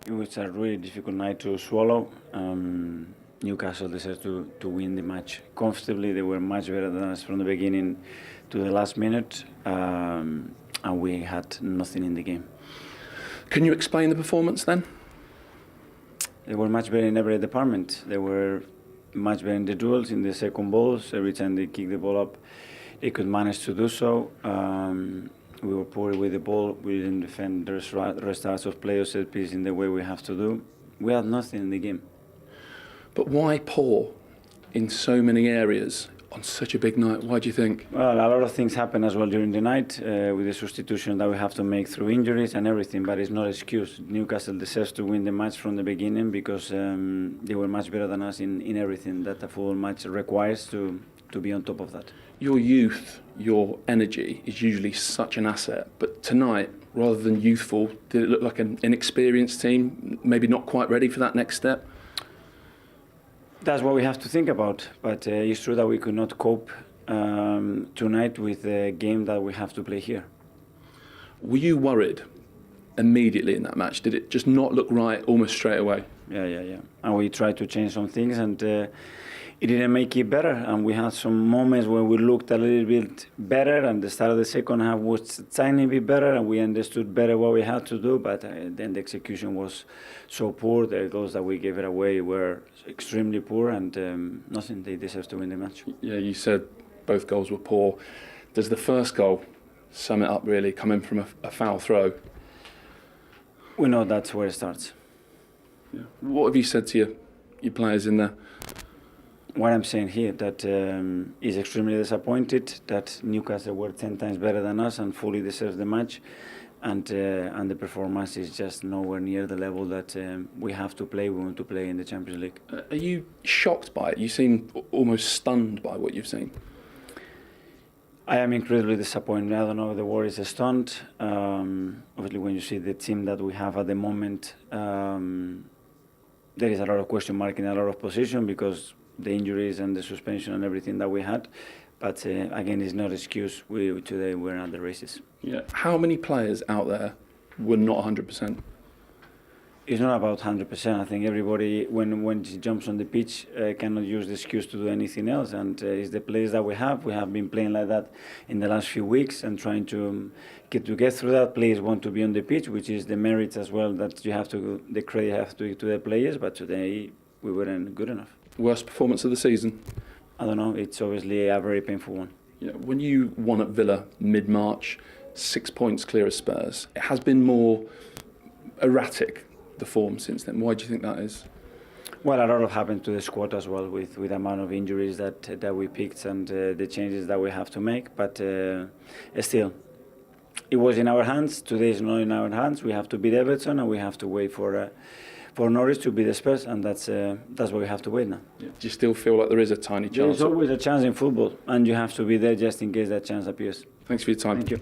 It was a really difficult night to swallow. Newcastle deserved to win the match comfortably. They were much better than us from the beginning to the last minute, and we had nothing in the game. Can you explain the performance then? They were much better in every department. They were much better in the duels, in the second balls. Every time they kicked the ball up, they could manage to do so. We were poor with the ball. We didn't defend the restarts of play or set piece in the way we have to do. We had nothing in the game. But why poor in so many areas on such a big night? Why do you think? Well, a lot of things happen as well during the night with the substitution that we have to make through injuries and everything, but it's not an excuse. Newcastle deserves to win the match from the beginning because they were much better than us in everything that a football match requires to be on top of that. Your youth, your energy is usually such an asset, but tonight, rather than youthful, did it look like an inexperienced team, maybe not quite ready for that next step? That's what we have to think about, but it's true that we could not cope tonight with the game that we have to play here. Were you worried immediately in that match? Did it just not look right almost straight away? Yeah. And we tried to change some things, and it didn't make it better. And we had some moments where we looked a little bit better, and the start of the second half was a tiny bit better, and we understood better what we had to do. But then the execution was so poor. The goals that we gave it away were extremely poor, and nothing. They deserve to win the match. Yeah, you said both goals were poor. Does the first goal sum it up really, coming from a foul throw? We know that's where it starts. Yeah. What have you said to your players in there? What I'm saying here, that is extremely disappointed that Newcastle were 10 times better than us and fully deserves the match, and the performance is just nowhere near the level that we have to play. We want to play in the Champions League. Are you shocked by it? You seem almost stunned by what you've seen. I am incredibly disappointed. I don't know if the word is stunned. Obviously, when you see the team that we have at the moment, there is a lot of question mark in a lot of positions because the injuries and the suspension and everything that we had. But again, it's not an excuse. Today we're at the races. Yeah. How many players out there were not 100%? It's not about 100%. I think everybody, when he jumps on the pitch, cannot use the excuse to do anything else. And it's the players that we have. We have been playing like that in the last few weeks and trying to get through that. Players want to be on the pitch, which is the merit as well that you have to, the credit you have to give to the players. But today we weren't good enough. Worst performance of the season? I don't know. It's obviously a very painful one. Yeah. When you won at Villa mid-March, 6 points clear of Spurs, it has been more erratic, the form since then. Why do you think that is? Well, a lot of happened to the squad as well with the amount of injuries that we picked and the changes that we have to make. But still, it was in our hands. Today is not in our hands. We have to beat Everton and we have to wait for Norwich to beat the Spurs, and that's what we have to wait now. Yeah. Do you still feel like there is a tiny chance? There's always a chance in football, and you have to be there just in case that chance appears. Thanks for your time. Thank you.